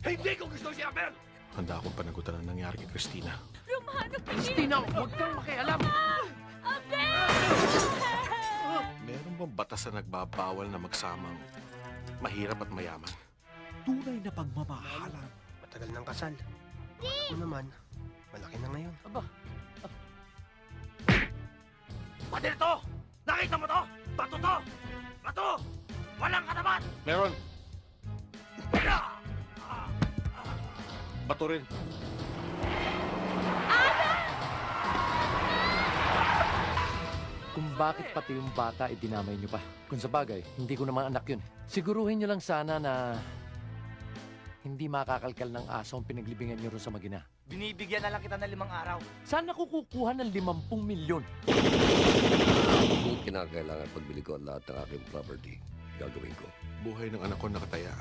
Hindi ko gusto si Abel! Handa akong panagutan ang nangyari kay Christina. Romano, Christina, huwag kang makialam! Meron bang batas na nagbabawal na magsamang mahirap at mayaman? Tunay na pagmamahalan. Matagal ng kasal. Ako naman, malaki na ngayon. Aba. Pati ito! Nakita mo to? Bato to! Bato! Walang katapat! Meron! Bato rin. Kung bakit pati yung bata dinamay niyo pa. Kung sa bagay, hindi ko naman anak yun. Siguruhin niyo lang sana na hindi makakalkal ng aso ang pinaglibingan niyo ron sa Magina. Binibigyan na lang kita ng 5 araw. Saan ako kukuha ng 50 milyon? Kung kinakailangan pagbili ko ang lahat ng aking property, gagawin ko. Buhay ng anak ko nakataya.